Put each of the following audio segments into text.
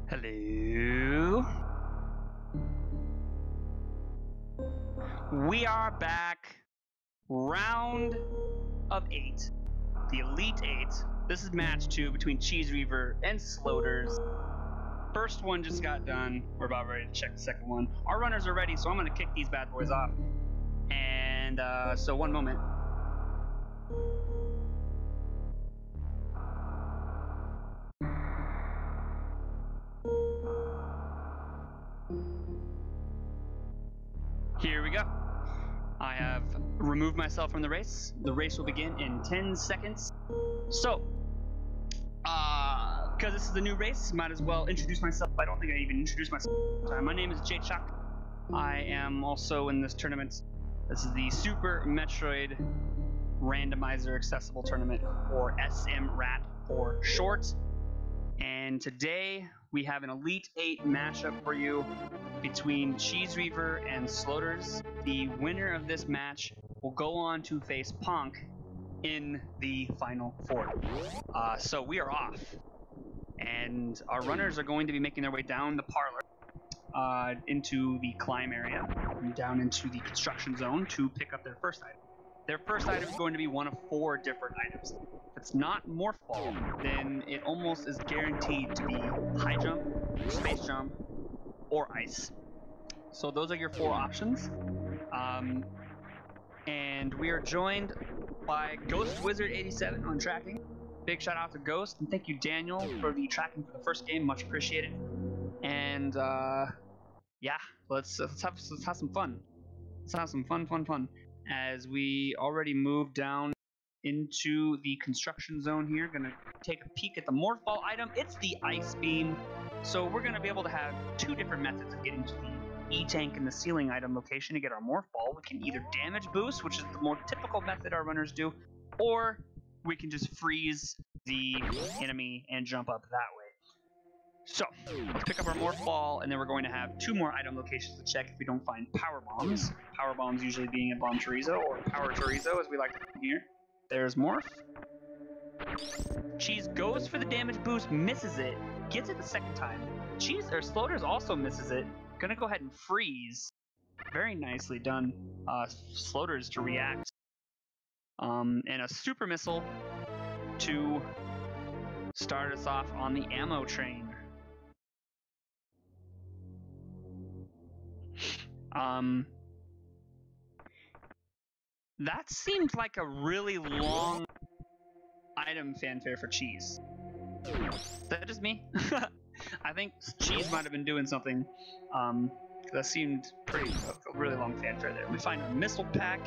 Hello. We are back. Round of 8. The Elite 8. This is match 2 between CheeseReaver and Sloaters. First one just got done. We're about ready to check the second one. Our runners are ready, so I'm going to kick these bad boys off. And so one moment. Here we go. I have removed myself from the race. The race will begin in 10 seconds. So, because this is the new race, might as well introduce myself. I don't think I even introduced myself. My name is Jay Chuck. I am also in this tournament. This is the Super Metroid Randomizer Accessible Tournament, or SMRAT for short. And today we have an Elite 8 matchup for you between CheeseReaver and Sloaters. The winner of this match will go on to face Ponk in the Final Four. So we are off. And our runners are going to be making their way down the parlor into the climb area and down into the construction zone to pick up their first item. Their first item is going to be one of 4 different items. If it's not Morph Ball, then it almost is guaranteed to be high jump, space jump, or ice. So those are your 4 options. And we are joined by Ghost Wizard 87 on tracking. Big shout out to Ghost, and thank you Daniel for the tracking for the first game, much appreciated. And yeah, let's have some fun. Let's have some fun. As we already moved down into the construction zone here, gonna take a peek at the Morph Ball item. It's the Ice Beam. So we're gonna be able to have 2 different methods of getting to the E-Tank and the ceiling item location to get our Morph Ball. We can either damage boost, which is the more typical method our runners do, or we can just freeze the enemy and jump up that way. So, let's pick up our Morph Ball, and then we're going to have 2 more item locations to check if we don't find Power Bombs. Power Bombs usually being a Bomb Chorizo, or Power Chorizo, as we like to call here. There's Morph. Cheese goes for the damage boost, misses it, gets it the second time. Sloaters also misses it. Gonna go ahead and freeze. Very nicely done, Sloaters to react. And a Super Missile to start us off on the ammo train. That seemed like a really long item fanfare for Cheese. Is that just me? I think Cheese might have been doing something. That seemed a really long fanfare there. We find a missile pack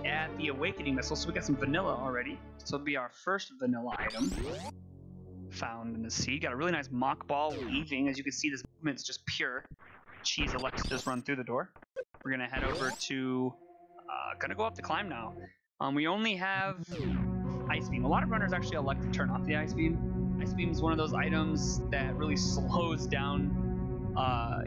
at the Awakening Missile, so we got some vanilla already. So it'll be our first vanilla item found in the sea. Got a really nice mock ball weaving. As you can see, this movement's just pure. Cheese elects to just run through the door. We're gonna head over to, gonna go up the climb now. We only have Ice Beam. A lot of runners actually elect to turn off the Ice Beam. Ice Beam is one of those items that really slows down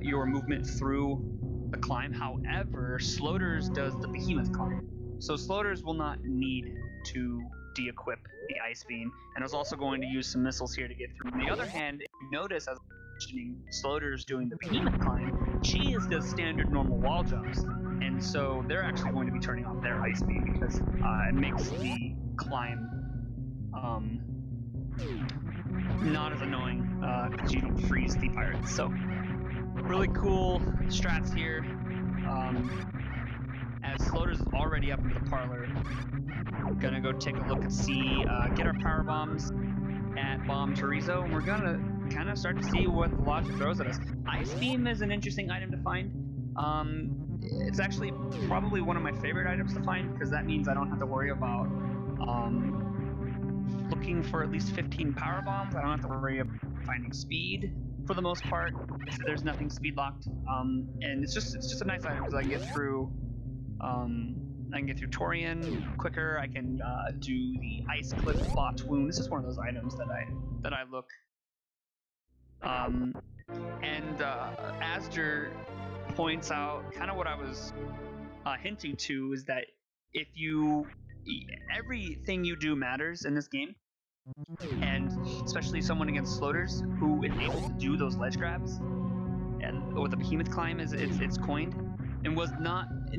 your movement through the climb. However, Sloaters does the Behemoth climb. So Sloaters will not need to de-equip the Ice Beam, and is also going to use some missiles here to get through. On the other hand, if you notice, as mentioning, Sloaters doing the Behemoth climb, Cheese does standard normal wall jumps, and so they're actually going to be turning off their Ice Beam because it makes the climb not as annoying because you don't freeze the pirates. So really cool strats here. As Sloaters is already up into the parlor, gonna go take a look and see, get our power bombs at Bomb Chorizo, and we're gonna kind of start to see what the logic throws at us. Ice Beam is an interesting item to find. It's actually probably one of my favorite items to find, because that means I don't have to worry about looking for at least 15 power bombs. I don't have to worry about finding speed for the most part. There's nothing speed locked, and it's just a nice item because I can get through Torian quicker. I can do the Ice Cliff Bot Wound. This is one of those items that I look. And Asger points out kind of what I was hinting to, is that everything you do matters in this game. And especially someone against Sloaters who is able to do those ledge grabs, and or the behemoth climb as it's coined, and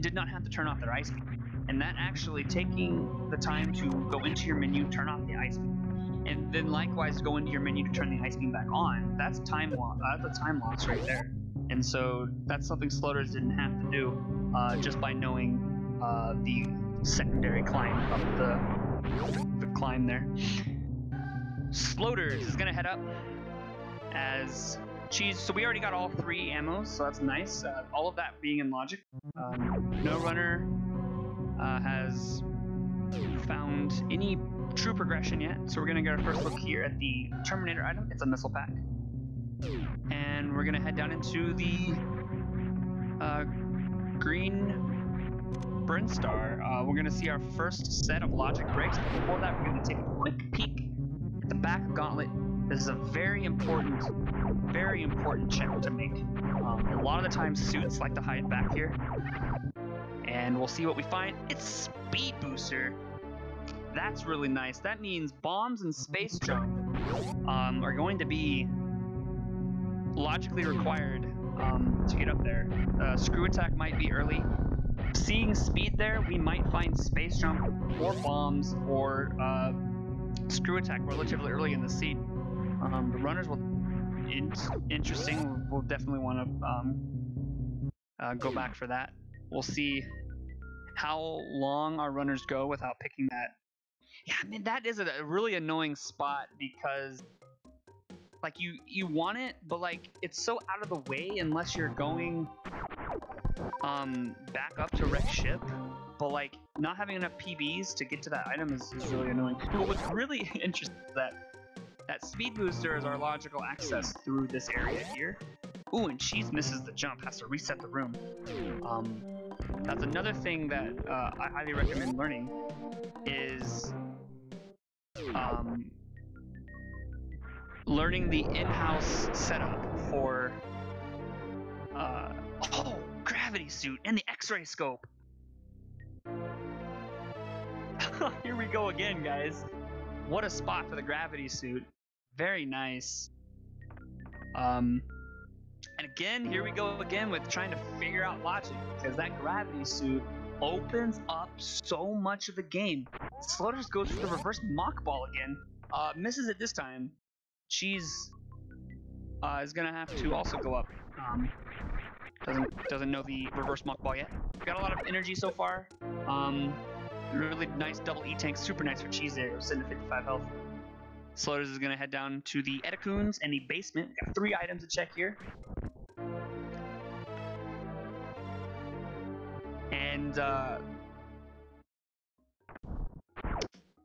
did not have to turn off their ice beam. And that actually taking the time to go into your menu, turn off the ice beam, and then likewise go into your menu to turn the ice beam back on, that's time loss. That's a time loss right there. And so that's something Sloaters didn't have to do just by knowing the secondary climb up the climb there. Sloaters is gonna head up as Cheese. So we already got all 3 ammos, so that's nice. All of that being in logic. No runner has found any true progression yet, so we're gonna get our first look here at the Terminator item. It's a missile pack, and we're gonna head down into the green Brinstar. We're gonna see our first set of logic breaks, but before that we're gonna take a quick peek at the back gauntlet. This is a very important check to make. A lot of the time suits like to hide back here, and we'll see what we find. It's Speed Booster. That's really nice. That means bombs and space jump are going to be logically required to get up there. Screw attack might be early. Seeing speed there, we might find space jump or bombs or screw attack relatively early in the seed. The runners will interesting. We'll definitely want to go back for that. We'll see how long our runners go without picking that. Yeah, I mean that is a really annoying spot because like you want it, but like it's so out of the way unless you're going back up to wreck ship. But like not having enough PBs to get to that item is really annoying. But what's really interesting is that speed booster is our logical access through this area here. Ooh, and Cheese misses the jump, has to reset the room. That's another thing that I highly recommend learning is learning the in-house setup for gravity suit and the X-ray scope. Here we go again, guys. What a spot for the gravity suit. Very nice. And again, here we go again with trying to figure out logic, because that gravity suit opens up so much of the game. Sloaters goes for the reverse mock ball again. Misses it this time. Cheese is gonna have to also go up. Doesn't know the reverse mock ball yet. Got a lot of energy so far. Really nice double E tank, super nice for Cheese there. We're sitting at 55 health. Sloaters is gonna head down to the Etacoons and the basement. We got 3 items to check here. And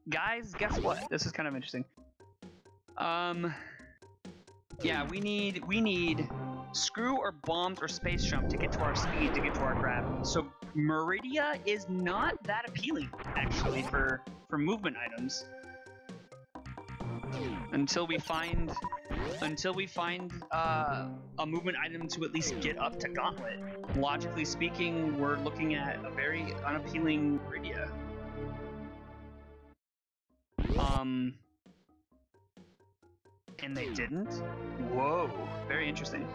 guys, guess what? This is kind of interesting. Yeah, we need screw or bombs or space jump to get to our speed, to get to our gravity. So Meridia is not that appealing actually for movement items. Until we find a movement item to at least get up to Gauntlet. Logically speaking, we're looking at a very unappealing Meridia. And they didn't? Whoa, very interesting.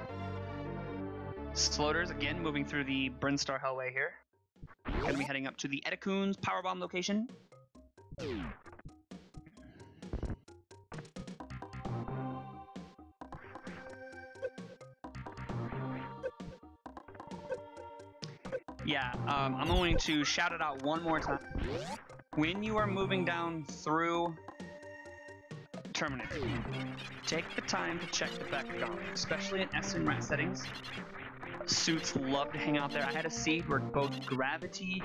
Sloaters again moving through the Brinstar Hellway here. Gonna be heading up to the Etacoons Powerbomb location. Yeah, I'm going to shout it out one more time. When you are moving down through Terminator, take the time to check the back gauntlet, especially in SMRAT settings. Suits love to hang out there. I had a seed where both Gravity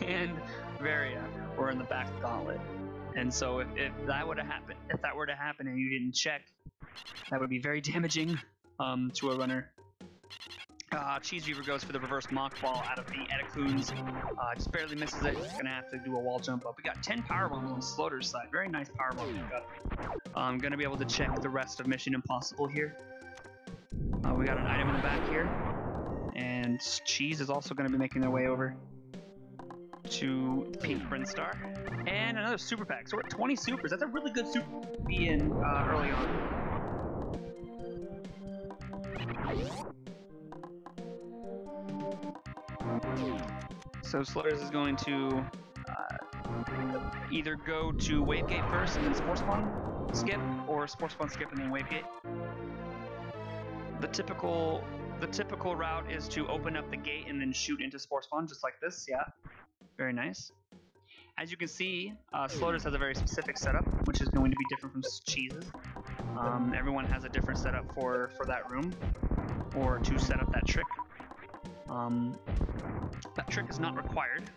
and Varia were in the back gauntlet. And so if that were to happen and you didn't check, that would be very damaging to a runner. CheeseReaver goes for the reverse mock ball out of the Etacoons. Just barely misses it. Gonna have to do a wall jump up. We got 10 power bombs on Sloaters' side. Very nice power bomb pickup. I'm gonna be able to check the rest of Mission Impossible here. We got an item in the back here, and Cheese is also gonna be making their way over. to Pink Prince Star. And another super pack. So we're at 20 supers. That's a really good super to be in early on. So Sloaters is going to either go to Wavegate first and then Spore Spawn skip, or Spore Spawn skip and then Wavegate. The typical route is to open up the gate and then shoot into Spore Spawn, just like this. Yeah, very nice. As you can see, Sloaters has a very specific setup, which is going to be different from Cheese's. Everyone has a different setup for that room, or to set up that trick. That trick is not required.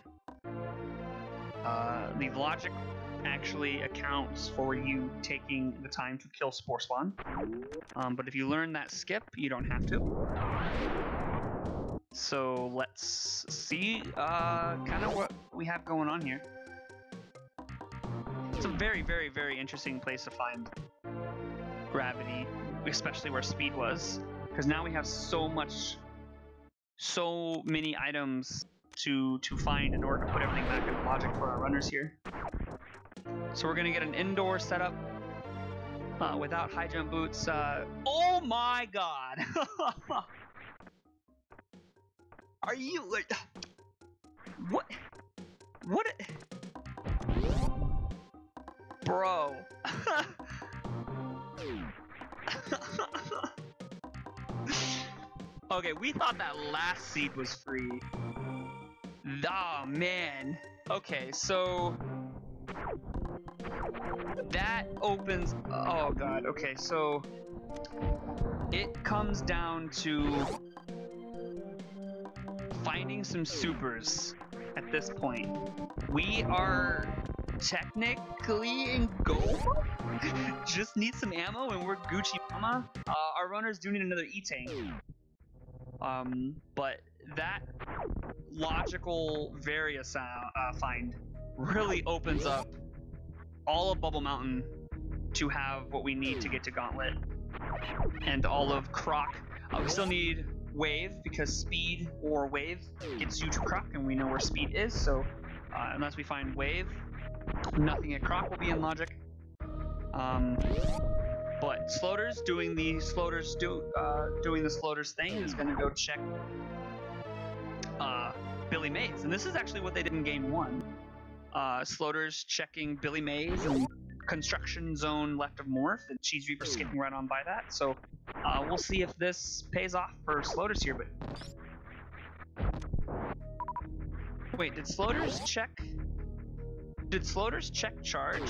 The logic actually accounts for you taking the time to kill Spore Spawn. But if you learn that skip, you don't have to. So let's see kind of what we have going on here. It's a very, very, very interesting place to find gravity, especially where speed was, because now we have so many items to find in order to put everything back into logic for our runners here. So we're gonna get an indoor setup without high jump boots. Oh my god! Are you like what? What? Bro. Okay, we thought that last seed was free. Oh man. Okay, so that opens. Oh god. Okay, so it comes down to finding some supers at this point. We are technically in goal. Just need some ammo and we're Gucci mama. Our runners do need another E-tank. But that logical various find really opens up all of Bubble Mountain to have what we need to get to Gauntlet. And all of Croc. We still need Wave, because speed or Wave gets you to Croc, and we know where speed is, so unless we find Wave, nothing at Croc will be in logic. But Sloaters doing the Sloaters thing is going to go check Billy Mays, and this is actually what they did in game 1. Sloaters checking Billy Mays and construction zone left of Morph, and CheeseReaver skipping right on by that. So we'll see if this pays off for Sloaters here. But wait, did Sloaters check? Did Sloaters check charge?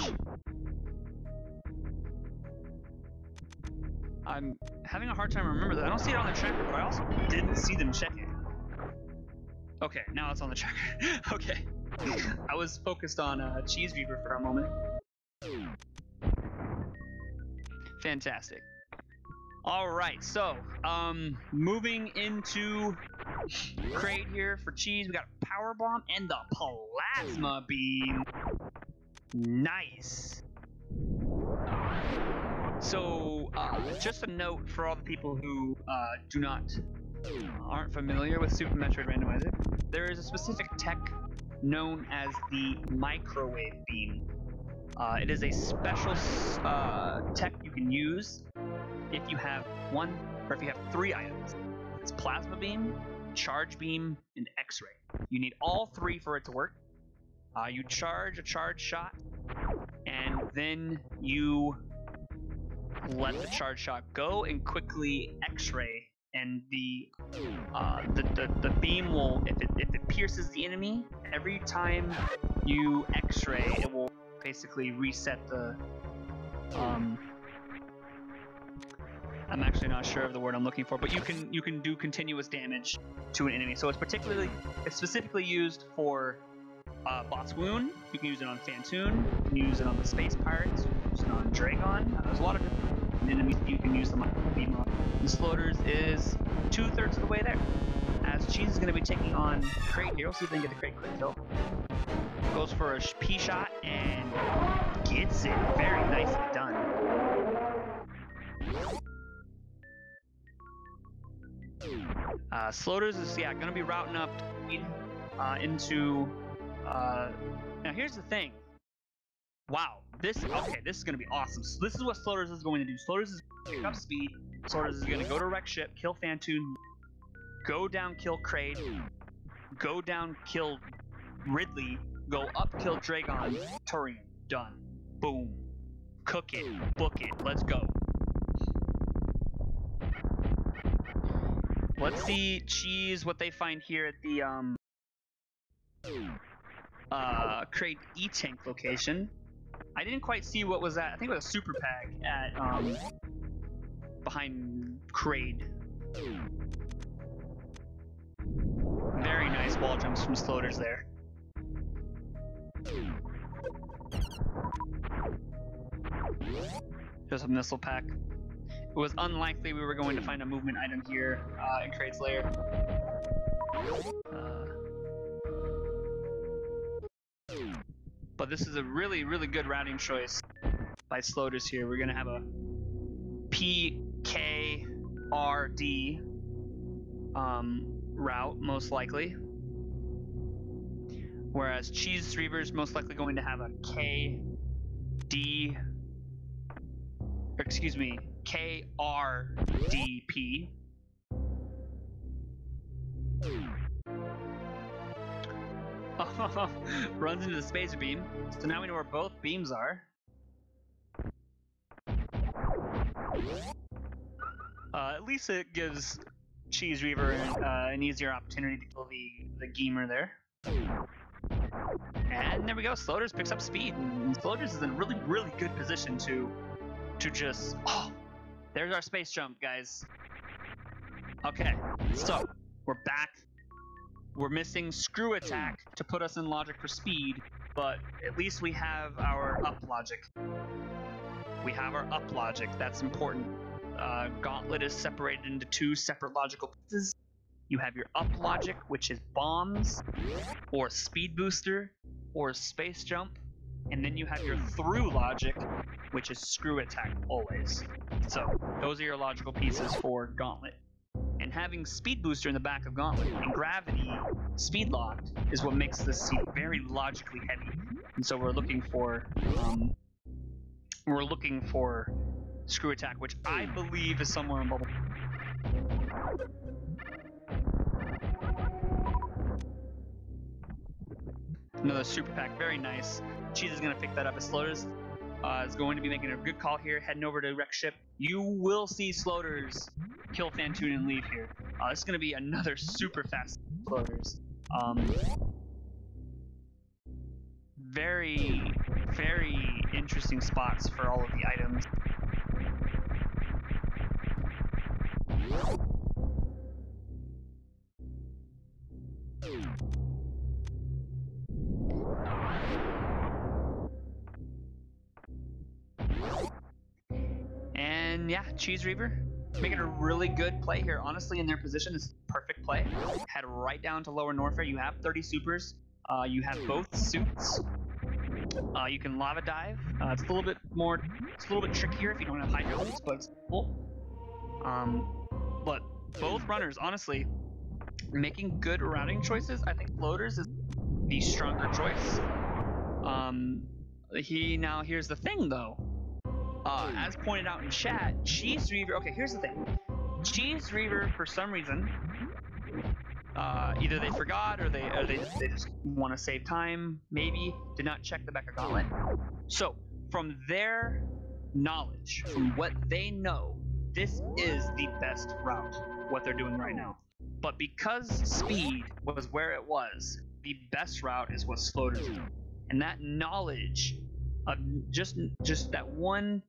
I'm having a hard time remembering that. I don't see it on the tracker, but I also didn't see them check it. Okay, now it's on the tracker. Okay. I was focused on CheeseReaver for a moment. Fantastic. Alright, so, moving into crate here for Cheese. We got Power Bomb and the Plasma Beam. Nice. So, just a note for all the people who aren't familiar with Super Metroid Randomizer, there is a specific tech known as the Microwave Beam. It is a special tech you can use if you have one, or if you have 3 items. It's Plasma Beam, Charge Beam, and X-Ray. You need all 3 for it to work. You charge a charge shot, and then you let the charge shot go and quickly X-ray, and the beam will, if it pierces the enemy, every time you X-ray, it will basically reset the I'm actually not sure of the word I'm looking for, but you can do continuous damage to an enemy. So it's specifically used for Boss Wound. You can use it on Phantoon. You can use it on the Space Pirates. You can use it on Dragon. There's a lot of different enemies you can use the beam on. And Sloaters is 2/3 of the way there. As Cheese is going to be taking on Crate here. We'll see if they can get the Crate quick kill. Goes for a P shot and gets it. Very nicely done. Sloaters is going to be routing up into Now here's the thing. Wow, this is gonna be awesome. So this is what Sloaters is going to do. Sloaters is going to pick up speed. Sloaters is going to go to wreck ship, kill Fantoon, go down, kill Kraid, go down, kill Ridley, go up, kill Dragon, Turian. Done. Boom. Cook it. Book it. Let's go. Let's see Cheese what they find here at the Kraid E-Tank location. I didn't quite see what was that. I think it was a super pack at behind Kraid. Very nice wall jumps from Sloaters there. Just a missile pack. It was unlikely we were going to find a movement item here in Kraid's lair. But this is a really, really good routing choice by Sloaters here. We're going to have a PKRD route, most likely. Whereas CheeseReaver is most likely going to have a KRDP. Runs into the spacer beam. So now we know where both beams are. At least it gives CheeseReaver an easier opportunity to kill the Gamer there. And there we go. Sloaters picks up speed. And Sloaters is in a really, really good position to just... Oh! There's our space jump, guys. Okay, so we're back. We're missing screw attack to put us in logic for speed, but at least we have our up logic. We have our up logic. That's important. Gauntlet is separated into two separate logical pieces. You have your up logic, which is bombs, or speed booster, or space jump, and then you have your through logic, which is screw attack always. So those are your logical pieces for Gauntlet. And having speed booster in the back of Gauntlet and gravity speed locked is what makes this seat very logically heavy. And so we're looking for screw attack, which I believe is somewhere in bubble. Another super pack, very nice. Cheese is gonna pick that up as Sloaters is going to be making a good call here, heading over to wreck ship. You will see Sloaters kill Fantoon and leave here. This is gonna be another super fast Sloaters. Very, very interesting spots for all of the items. And yeah, CheeseReaver making a really good play here. Honestly, in their position, it's perfect play. Head right down to lower Norfair. You have 30 supers. You have both suits. You can lava dive. It's a little bit trickier if you don't have hydraulics, but it's cool. But both runners, honestly, making good routing choices. I think Sloaters is the stronger choice. Now here's the thing though. As pointed out in chat, CheeseReaver. Okay, here's the thing. CheeseReaver, for some reason, either they forgot or they just want to save time. Maybe did not check the back of Gauntlet. So from their knowledge, from what they know, this is the best route. What they're doing right now. But because speed was where it was, the best route is what Sloaters is doing. And that knowledge of just that one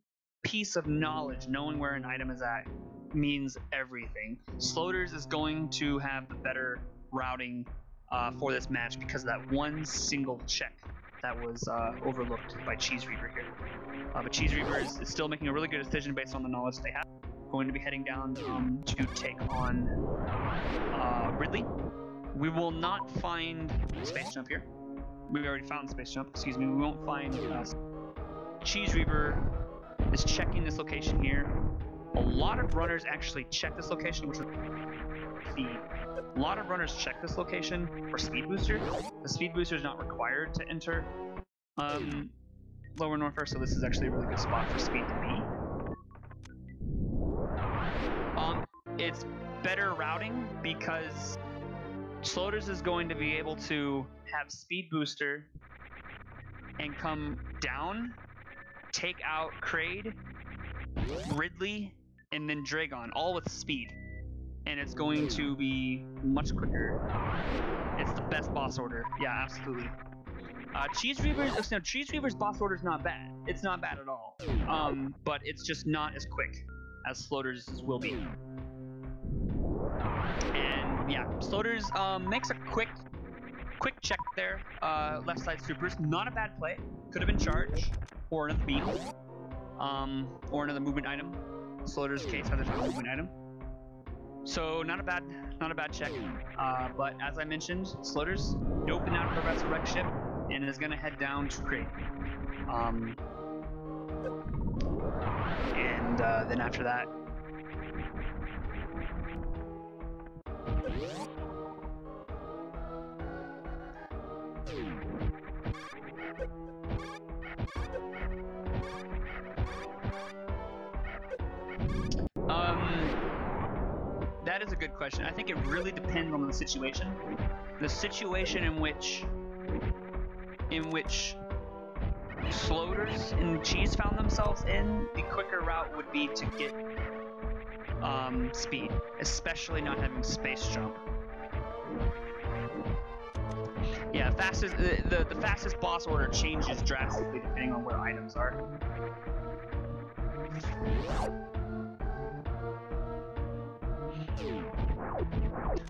piece of knowledge, knowing where an item is at, means everything. Sloaters is going to have the better routing for this match because of that one single check that was overlooked by CheeseReaver here. But CheeseReaver is still making a really good decision based on the knowledge they have. Going to be heading down to take on Ridley. We will not find Space Jump here. We already found Space Jump, excuse me. We won't find CheeseReaver is checking this location here. A lot of runners actually check this location, which is speed. A lot of runners check this location for speed booster. The speed booster is not required to enter Lower Norfair, so this is actually a really good spot for speed to be. It's better routing because Sloaters is going to be able to have speed booster and come down, take out Kraid, Ridley, and then Dragon, all with speed. And it's going to be much quicker. It's the best boss order. Yeah, absolutely. CheeseReaver's boss order is not bad. It's not bad at all. But it's just not as quick as Sloaters' will be. And yeah, Sloaters makes a quick check there. Left side supers, not a bad play. Could have been charge, or another beam, or another movement item. Sloaters' case has a movement item. So not a bad check. But as I mentioned, Sloaters open out the resurrect ship and is gonna head down to Kraid. And then after that, that is a good question. I think it really depends on the situation. The situation in which Sloaters and Cheese found themselves in, the quicker route would be to get speed, especially not having space jump. Yeah, the fastest boss order changes drastically depending on where items are.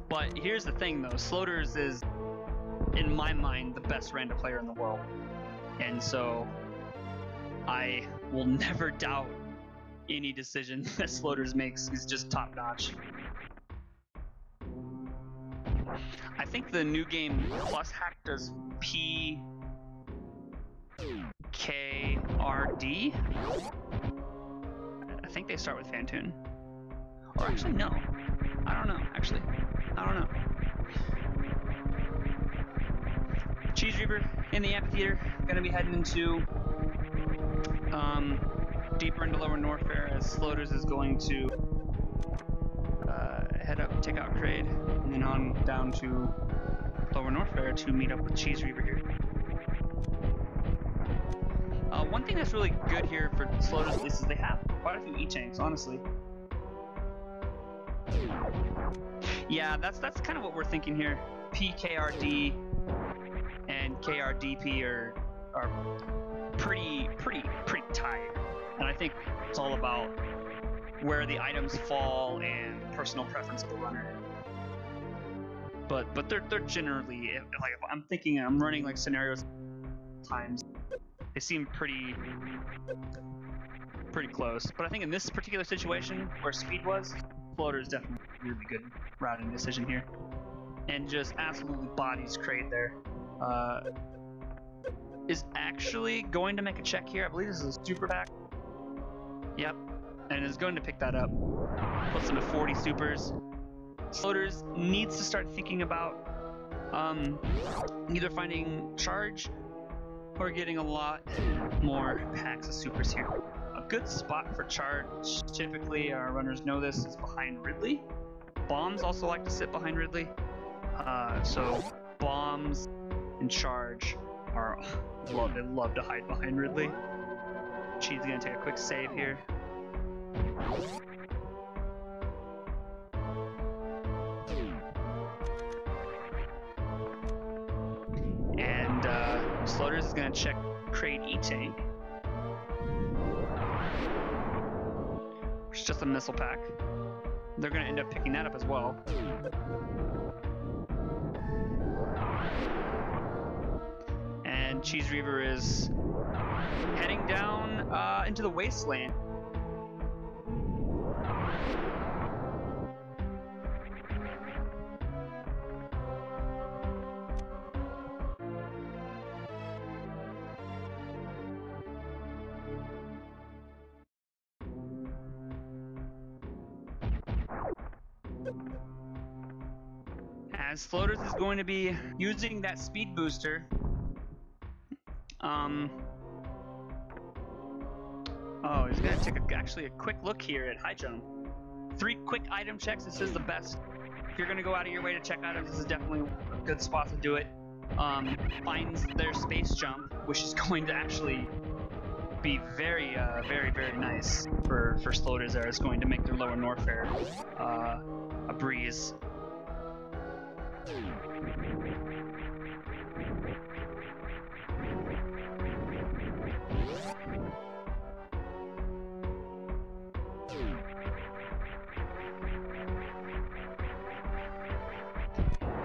But here's the thing though, Sloaters is, in my mind, the best random player in the world. And so I will never doubt any decision that Sloaters makes. He's just top notch. I think the new game plus hack does PKRD. I think they start with Fantoon. Or actually, no. I don't know, actually. I don't know. CheeseReaver in the amphitheater, gonna be heading into deeper into Lower Norfair as Sloaters is going to head up, take out Kraid, and then on down to Lower Norfair to meet up with CheeseReaver here. One thing that's really good here for Sloaters is they have quite a few E-tanks, honestly. Yeah, that's kind of what we're thinking here. PKRD and KRDP are pretty tight, and I think it's all about where the items fall and personal preference of the runner. But they're generally, like, if I'm thinking, I'm running like scenarios times, they seem pretty close. But I think in this particular situation where speed was, Floater is definitely a really good routing decision here, and just absolutely bodies Kraid there. Is actually going to make a check here. I believe this is a super pack. Yep, and is going to pick that up. Puts them at 40 supers. Sloaters needs to start thinking about either finding charge or getting a lot more packs of supers here. A good spot for charge, typically our runners know this, is behind Ridley. Bombs also like to sit behind Ridley. So bombs and charge are they love to hide behind Ridley. Cheese is gonna take a quick save here. And Sloaters is gonna check Kraid E-Tank. It's just a missile pack. They're gonna end up picking that up as well. And CheeseReaver is heading down into the wasteland. As Sloaters is going to be using that speed booster. Oh, he's gonna take actually a quick look here at high jump. 3 quick item checks. This is the best. If you're gonna go out of your way to check items, this is definitely a good spot to do it. Finds their space jump, which is going to actually be very nice for Sloaters there. It's going to make their lower Norfair a breeze.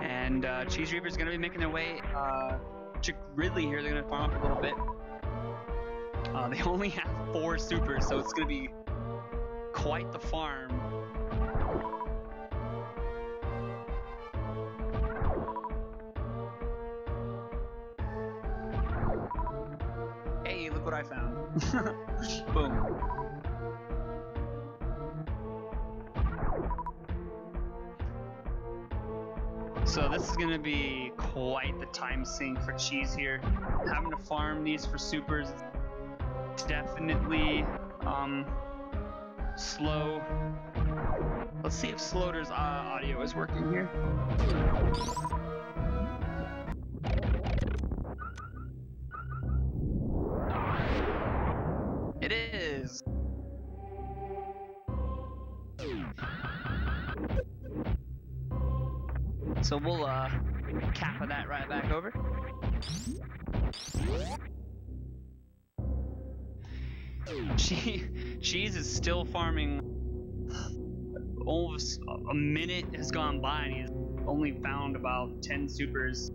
And CheeseReaver is going to be making their way to Ridley here. They're going to farm up a little bit. They only have 4 supers, so it's going to be quite the farm. Hey, look what I found. Boom. So this is going to be quite the time sink for Cheese here. Having to farm these for supers is definitely slow. Let's see if Sloaters' audio is working here. It is. So we'll cap that right back over. Cheese is still farming. Almost a minute has gone by and he's only found about 10 supers.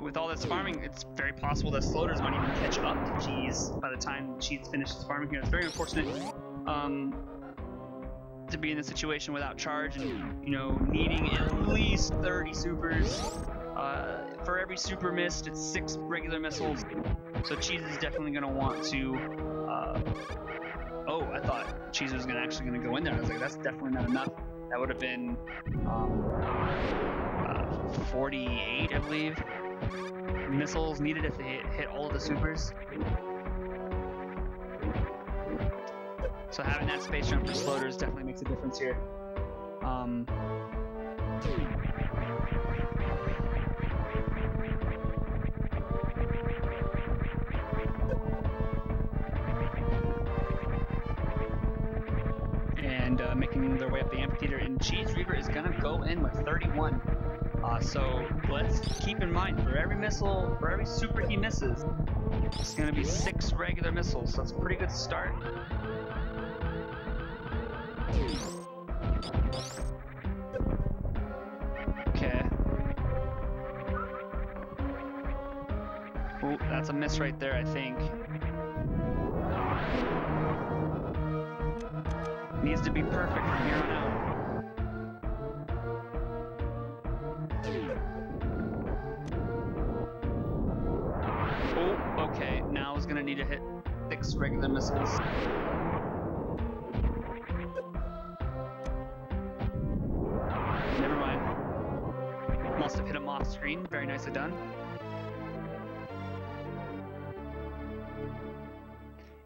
With all this farming, it's very possible that Sloaters might even catch up to Cheese by the time Cheese finishes farming here. It's very unfortunate to be in this situation without charge and, you know, needing at least 30 supers. For every super missed, it's 6 regular missiles. So Cheese is definitely going to want to... oh, I thought Cheese was actually going to go in there. I was like, that's definitely not enough. That would have been 48, I believe, missiles needed if they hit all of the supers. So having that space jump for Sloaters definitely makes a difference here. And making their way up the amphitheater, and CheeseReaver is gonna go in with 31. So let's keep in mind, for every missile, for every super he misses, it's gonna be 6 regular missiles. So that's a pretty good start. Okay. Oh, that's a miss right there, I think. Needs to be perfect from here on out. Oh, okay. Now he's gonna need to hit 6 regular missiles. Never mind. Must have hit him off screen. Very nicely done.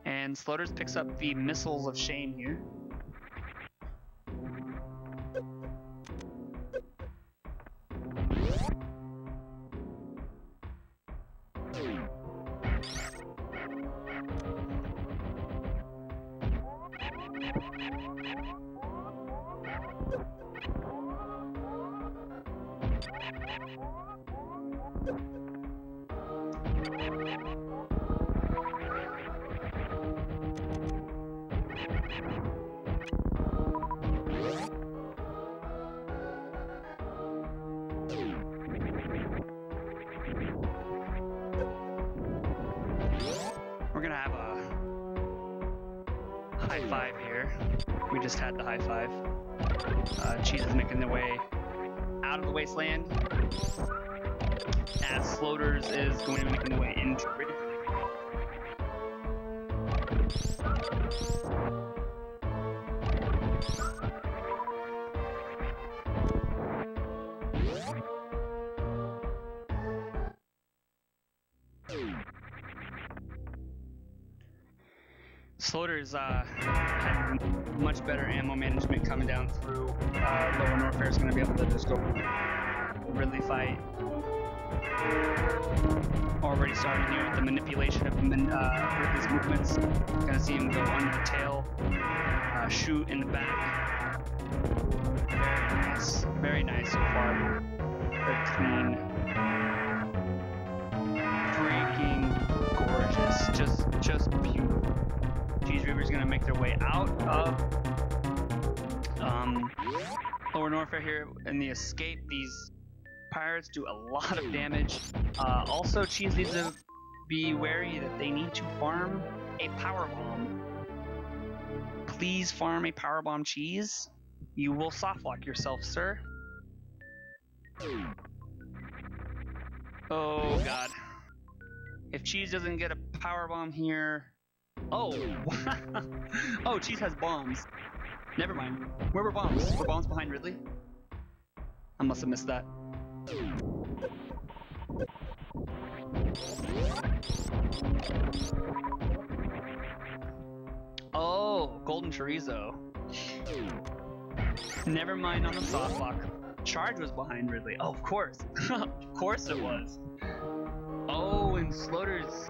And Sloaters picks up the missiles of shame here. We're gonna have a high five here. We just had the high five. Cheese is making their way out of the wasteland, as Sloaters is going to be making their way into Ridley. Sloaters had much better ammo management coming down through. Lower Norfair is going to be able to just go really fight. Already starting here with the manipulation of Ridley's movements. Gonna see him go under the tail, shoot in the back. Very nice so far. Very clean, freaking gorgeous, just beautiful. CheeseReaver's gonna make their way out of Lower Norfair here in the escape. These pirates do a lot of damage. Also, Cheese needs to be wary that they need to farm a power bomb. Please farm a power bomb, Cheese. You will softlock yourself, sir. Oh god. If Cheese doesn't get a power bomb here, oh, oh, Cheese has bombs. Never mind. Where were bombs? Were bombs behind Ridley? I must have missed that. Oh, golden chorizo. Never mind on the soft lock. Charge was behind Ridley. Oh, of course. Of course it was. Oh, and Sloaters.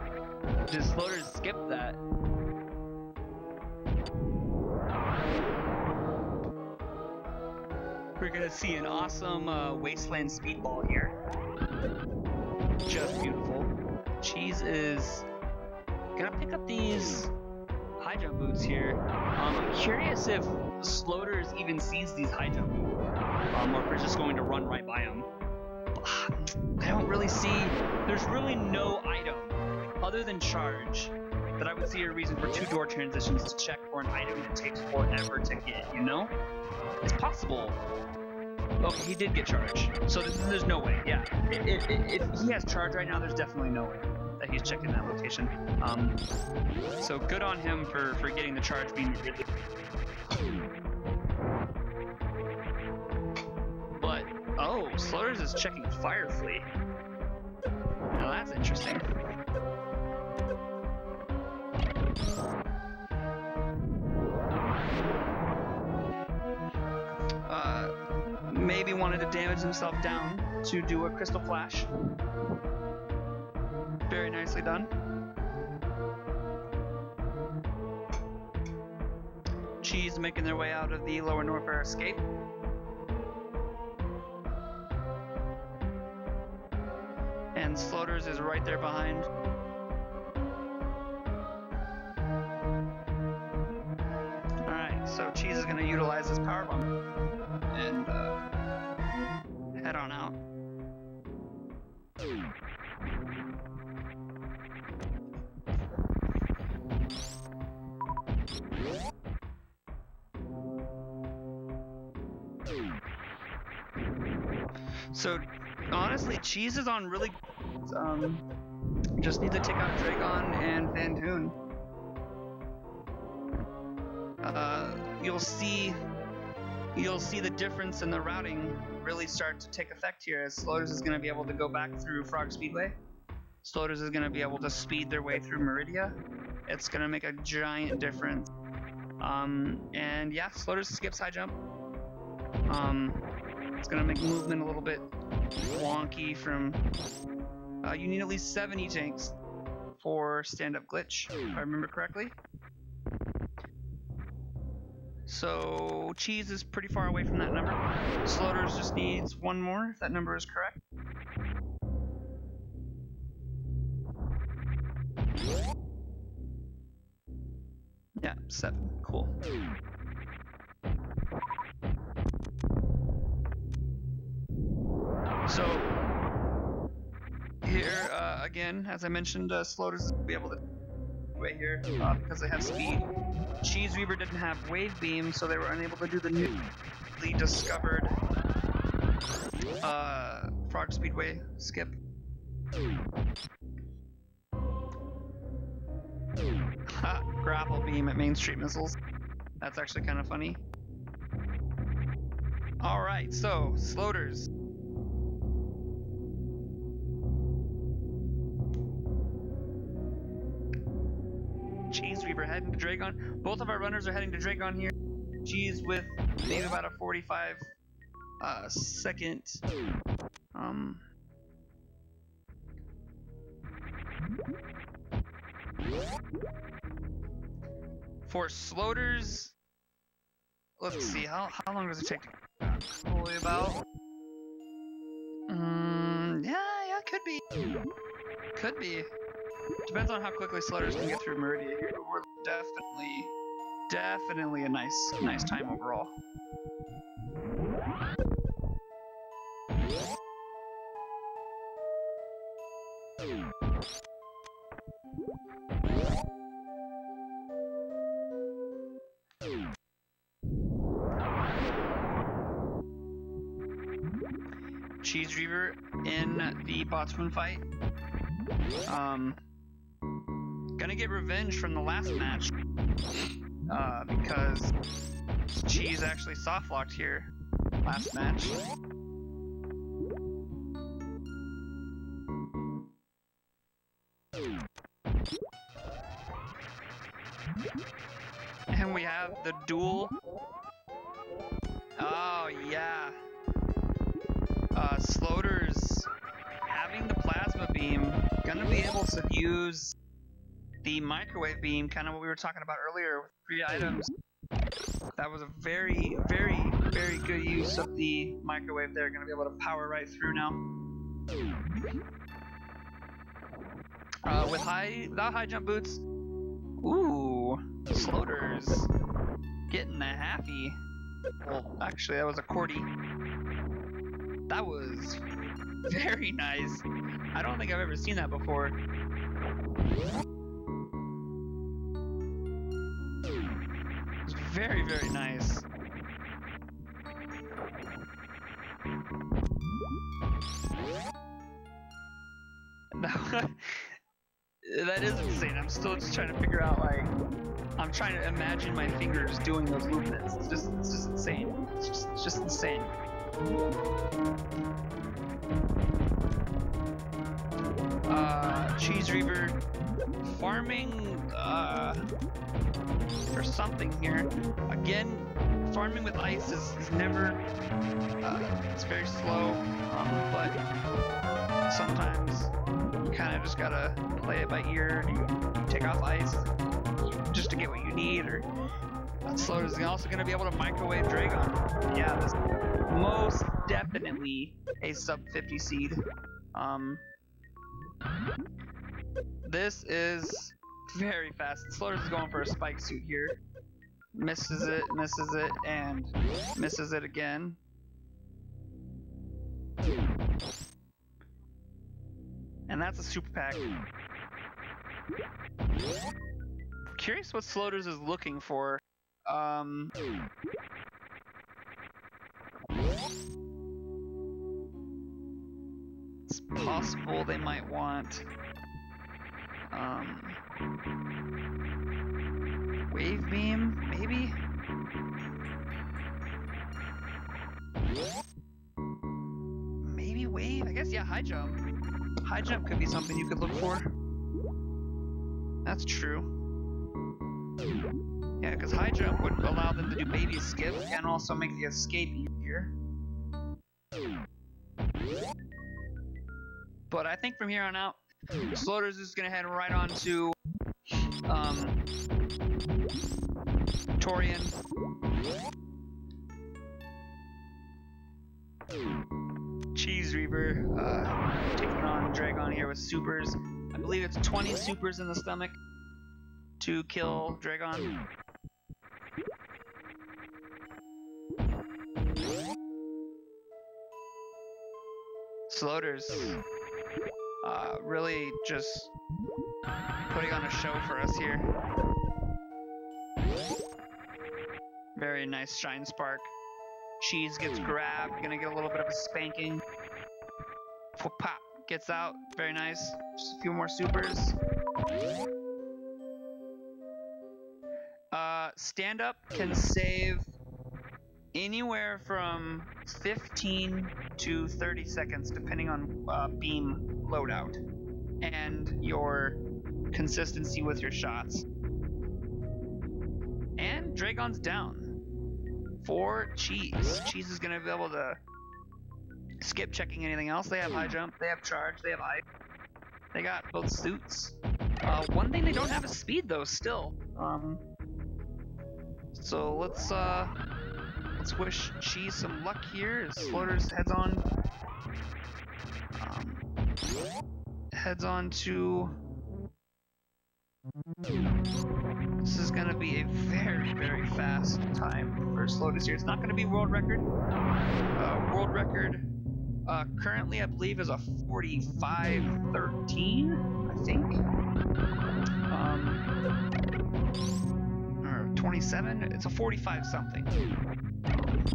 Did Sloaters skip that? We're gonna see an awesome wasteland speedball here. Just beautiful. Cheese is gonna pick up these high jump boots here. I'm curious if Sloaters even sees these high jump boots, or if they're just going to run right by them. I don't really see. There's really no item other than charge that I would see a reason for 2-door transitions to check for an item that takes forever to get. You know, it's possible. Okay, he did get charge, so there's no way. Yeah, if he has charge right now, there's definitely no way that he's checking that location. So good on him for getting the charge being really. But oh, Sloaters is checking Firefleet. Now that's interesting. Maybe wanted to damage himself down to do a crystal flash. Very nicely done. Cheese making their way out of the Lower Norfair escape. And Sloaters is right there behind. Alright, so Cheese is going to utilize his power bomb and head on out. So honestly, Cheese is on really just need to take out Dragon and Van Hoon. You'll see the difference in the routing really start to take effect here, as Sloaters is going to be able to go back through Frog Speedway. Sloaters is going to be able to speed their way through Meridia. It's going to make a giant difference. And yeah, Sloaters skips high jump. It's going to make movement a little bit wonky from... you need at least 70 tanks for stand-up glitch, if I remember correctly. So Cheese is pretty far away from that number. Sloaters just needs one more, if that number is correct. Yeah, 7. Cool. So here, again, as I mentioned, Sloaters will be able to way here because they have speed. CheeseReaver didn't have wave beam, so they were unable to do the newly discovered Frog Speedway skip. Grapple beam at Main Street Missiles. That's actually kind of funny. Alright, so Sloaters. CheeseReaver heading to Dragon. Both of our runners are heading to Dragon here. Cheese with maybe about a 45 second for Sloaters. Let's see, how long does it take to probably about yeah, could be. Depends on how quickly Sloaters can get through Meridia here, but we're definitely a nice time overall. CheeseReaver in the Botswoon fight. Gonna get revenge from the last match because Cheese actually soft locked here last match. And we have the duel. Oh yeah. Sloaters having the plasma beam, gonna be able to use the microwave beam, kind of what we were talking about earlier with 3 items. That was a very good use of the microwave there. Gonna be able to power right through now. Without high jump boots. Ooh, Sloaters getting the halfie. Well, actually, that was a Cordy. That was very nice. I don't think I've ever seen that before. It was very nice. That is insane. I'm still just trying to figure out, like, I'm trying to imagine my fingers doing those movements. It's just insane. It's just insane. CheeseReaver farming for something here. Again, farming with ice is never, it's very slow, but sometimes you kind of just gotta play it by ear. You take off ice just to get what you need, or Sloaters is also going to be able to microwave Dragon. Yeah, this most definitely a sub 50 seed. This is very fast. Sloaters is going for a spike suit here. Misses it, and misses it again. And that's a super pack. Curious what Sloaters is looking for. It's possible they might want wave beam, maybe? Maybe wave? I guess, yeah, high jump. High jump could be something you could look for. That's true. Yeah, because high jump would allow them to do baby skip and also make the escape easier. But I think from here on out, Sloaters is going to head right on to Torian. CheeseReaver taking on Dragon here with supers. I believe it's 20 supers in the stomach to kill Dragon. Sloaters really just putting on a show for us here. Very nice shine spark. Cheese gets grabbed, gonna get a little bit of a spanking. Pop, gets out, very nice. Just a few more supers. Stand up can save anywhere from 15 to 30 seconds depending on beam loadout and your consistency with your shots. And Dragon's down for Cheese. Cheese is going to be able to skip checking anything else. They have high jump, they have charge, they have ice. They got both suits. One thing they don't have is speed though, still. So let's wish Cheese some luck here as Sloaters heads on to. This is gonna be a very, very fast time for Sloaters here. It's not gonna be world record. World record currently I believe is a 45:13, I think. Or 27. It's a 45 something.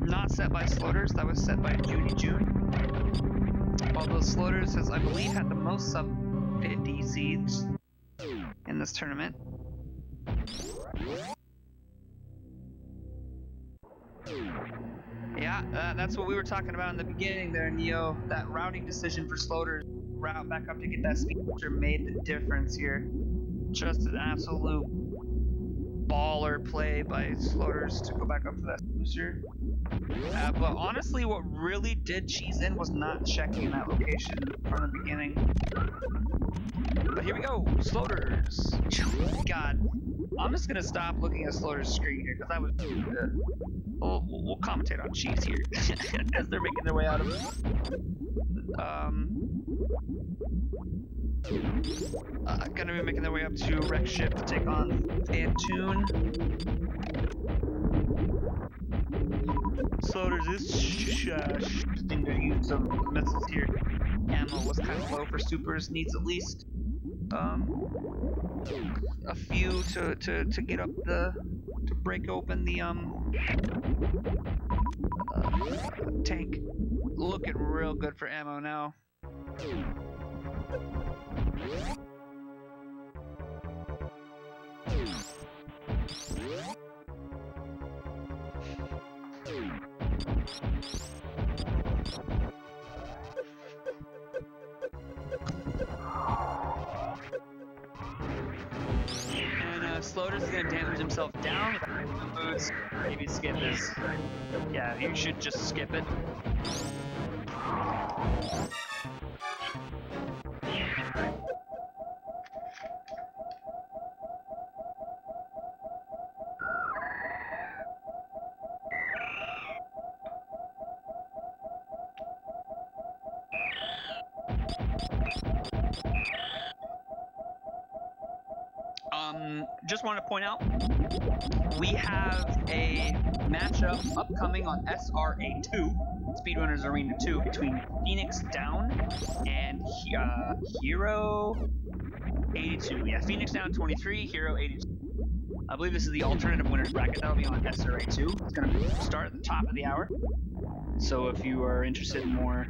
Not set by Sloaters. That was set by Judy June. Although Sloaters has, I believe, had the most sub 50 seeds in this tournament. Yeah, that's what we were talking about in the beginning there, Neo. That routing decision for Sloaters, route back up to get that speed booster made the difference here. Just an absolute baller play by Sloaters to go back up for that booster. But honestly, what really did Cheese in was not checking that location from the beginning. But here we go, Sloaters. God, I'm just gonna stop looking at Sloaters' screen here because I was. We'll commentate on Cheese here as they're making their way out of it. Gonna be making their way up to Wreck Ship to take on Fantoon. Sloaters is shifting to use some missiles here. Ammo was kind of low for supers, needs at least a few to get up to break open the tank. Looking real good for ammo now. Sloaters is going to damage himself down with the boots. Maybe skip this. Yeah, you should just skip it. Just want to point out, we have a matchup upcoming on SRA2, Speedrunners Arena 2, between Phoenix Down and Hero 82. Yeah, Phoenix Down 23, Hero 82. I believe this is the alternative winners bracket. That'll be on SRA2. It's going to start at the top of the hour. So if you are interested in more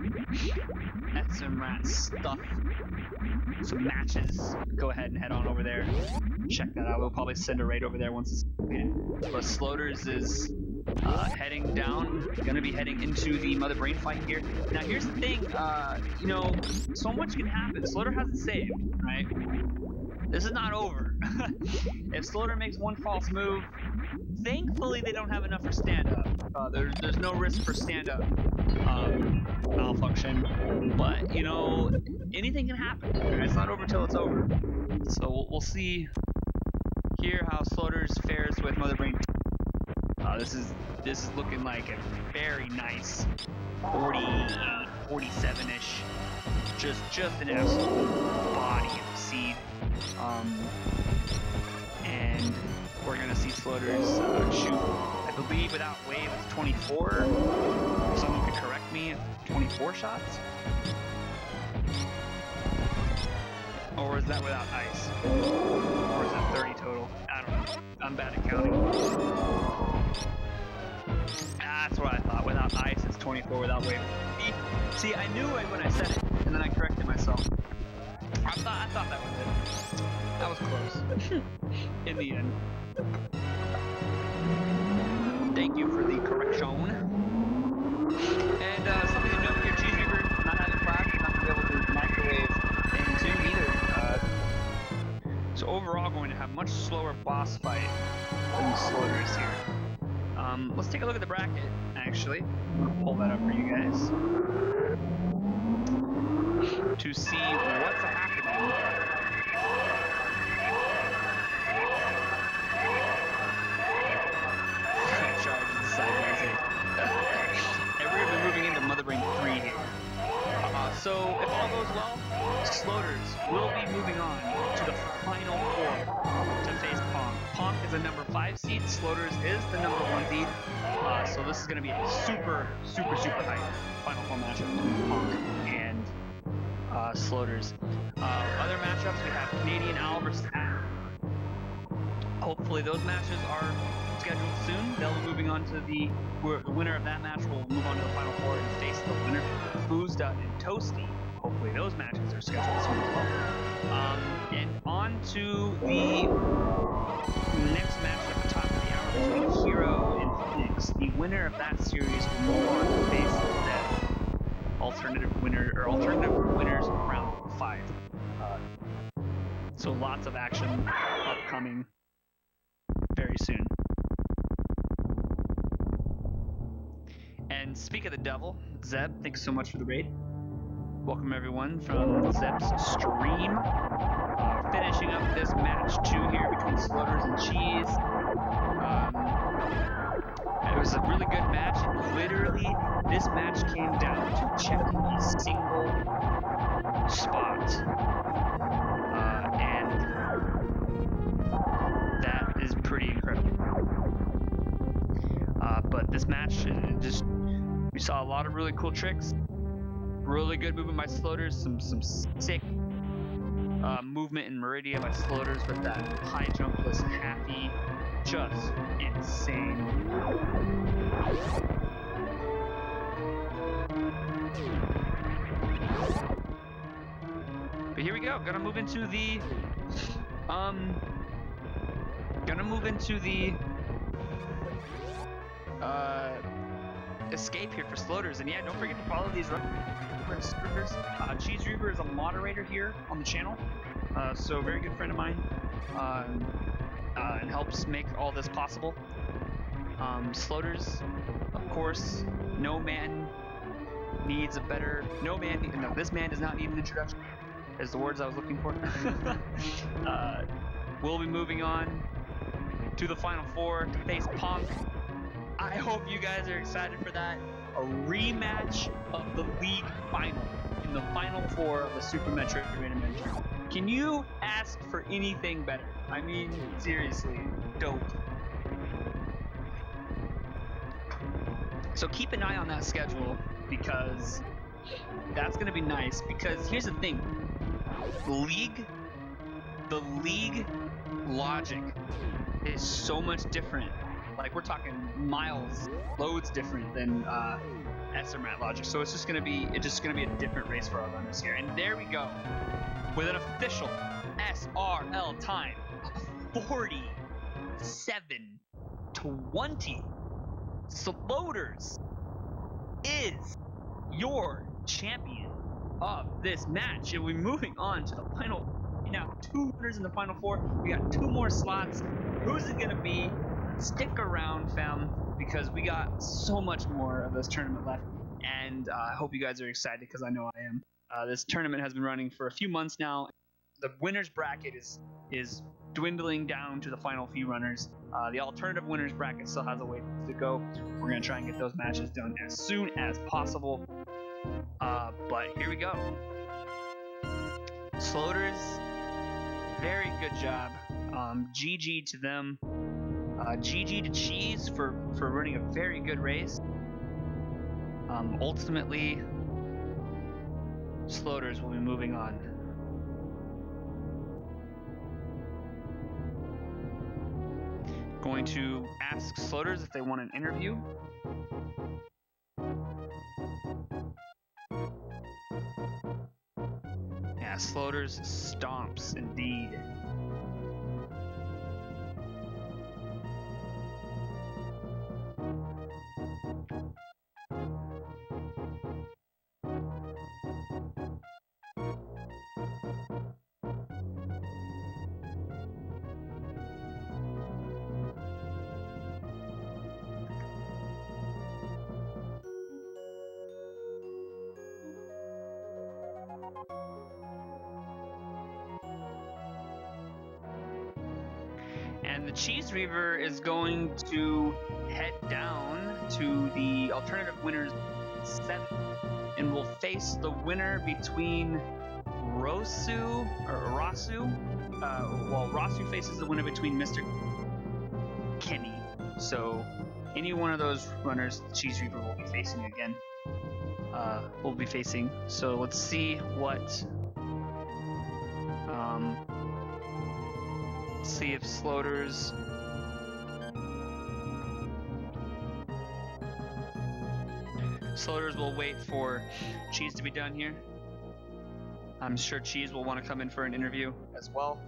SMRAT stuff, some matches, go ahead and head on over there. Check that out. We'll probably send a raid over there once it's completed. But Sloaters is heading down, gonna be heading into the Mother Brain fight here. Now here's the thing, you know, so much can happen. Sloater hasn't saved, right? This is not over. If Sloater makes one false move, thankfully they don't have enough for stand-up. There's no risk for stand-up malfunction, but you know, anything can happen. It's not over till it's over. So we'll see here how Sloaters fares with Mother Brain. This is looking like a very nice 47-ish. Just an absolute body of seed. And we're gonna see Sloaters shoot, I believe without wave it's 24. If someone could correct me, 24 shots? Or is that without ice? Or is it 30 total? I don't know. I'm bad at counting. That's what I thought. Without ice, it's 24. Without wave. See, I knew it when I said it, and then I corrected myself. I thought that was it. That was close. In the end. Thank you for the correction. And something to note here, CheeseReaver not having flash, not going to be able to microwave Fantoon either. So overall going to have much slower boss fight than the Sloaters here. Let's take a look at the bracket, actually. I'm gonna pull that up for you guys to see what's happening. Charge sideways here. And we're gonna be moving into Mother Brain 3 here. So if all goes well, Sloaters will be moving on to the final 4 to face Pong. Pong is a number 5 seed. Sloaters is the number 1 seed. So this is going to be a super high final 4 matchup between Pong and Sloaters. Other matchups, we have Canadian Owl versus Adam. Hopefully those matches are scheduled soon. They'll be moving on to the winner of that match will move on to the final 4 and face the winner, Foozda and Toasty. Hopefully those matches are scheduled soon as well. And on to the next match at the top of the hour between Hero and Phoenix. The winner of that series will move on to face the alternative winners of round 5. So lots of action upcoming very soon. And speak of the devil, Zeb, thanks so much for the raid. Welcome everyone from Zeb's stream. Finishing up this match 2 here between Sloaters and Cheese. It was a really good match. Literally, this match came down to checking a single spot. And that is pretty incredible. But this match, we saw a lot of really cool tricks. Really good movement by Sloaters, some sick movement in Meridia by Sloaters with that high jumpless happy, just insane. But here we go. Gonna move into the escape here for Sloaters. And yeah, don't forget to follow these CheeseReaver is a moderator here on the channel, so very good friend of mine, and helps make all this possible. Sloaters, of course, this man does not need an introduction, is the words I was looking for. We'll be moving on to the final 4 to face Punk. I hope you guys are excited for that. A rematch of the league final in the final 4 of the Super Metroidvania Adventure. Can you ask for anything better? I mean, seriously, dope. So keep an eye on that schedule, because that's going to be nice. Because here's the thing, the league logic is so much different. Like, we're talking miles, loads different than SMRAT logic. So it's just gonna be a different race for our runners here. And there we go, with an official SRL time, 47-20. Sloaters is your champion of this match, and we're moving on to the final. Now 2 winners in the final 4. We got 2 more slots. Who's it gonna be? Stick around, fam, because we got so much more of this tournament left, and I hope you guys are excited, because I know I am. This tournament has been running for a few months now. The winners bracket is dwindling down to the final few runners. The alternative winners bracket still has a way to go. We're going to try and get those matches done as soon as possible. But here we go. Sloaters, very good job. GG to them. GG to Cheese for running a very good race. Ultimately, Sloaters will be moving on. Going to ask Sloaters if they want an interview. Yeah, Sloaters stomps indeed. And the CheeseReaver is going to head down to the alternative winners 7 and will face the winner between Rasu. Rasu faces the winner between Mr. Kenny. So any one of those runners, the CheeseReaver will be facing again. So let's see what. See if Sloaters. Sloaters will wait for Cheese to be done here. I'm sure Cheese will want to come in for an interview as well.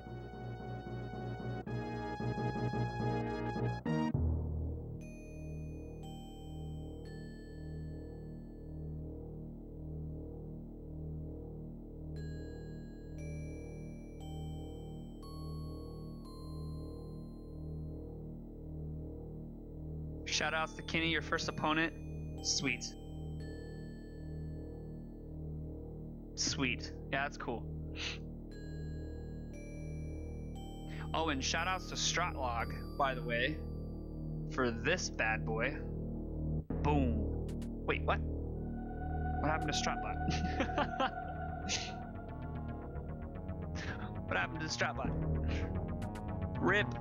Shoutouts to Kenny, your first opponent. Sweet. Sweet. Yeah, that's cool. Oh, and shoutouts to Stratlog, by the way, for this bad boy. Boom. Wait, what? What happened to Stratbot? What happened to Stratbot? RIP.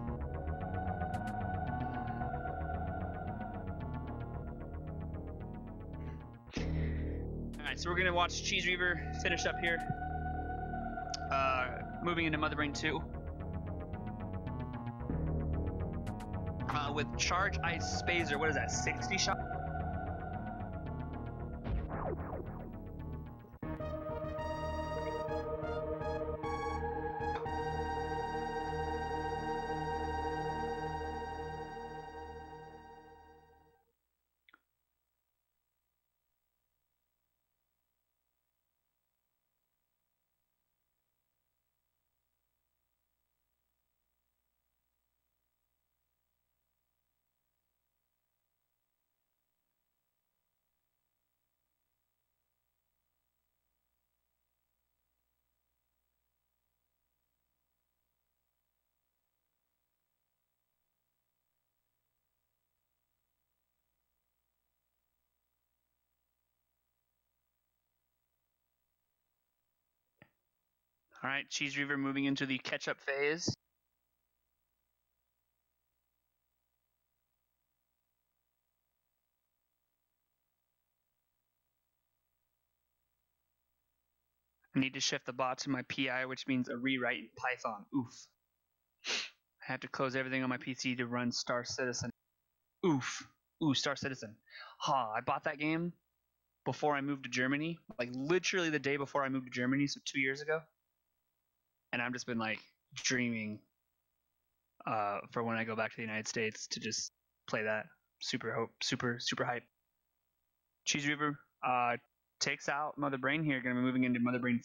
Alright, so we're going to watch CheeseReaver finish up here. Moving into Mother Brain 2. With Charge Ice Spazer, what is that, 60 shot? All right, CheeseReaver moving into the catch-up phase. I need to shift the bot to my PI, which means a rewrite in Python. Oof. I had to close everything on my PC to run Star Citizen. Oof. Ooh, Star Citizen. I bought that game before I moved to Germany, like literally the day before I moved to Germany, so 2 years ago. And I've just been like dreaming for when I go back to the United States to just play that. Super hype. CheeseReaver takes out Mother Brain here. Going to be moving into Mother Brain.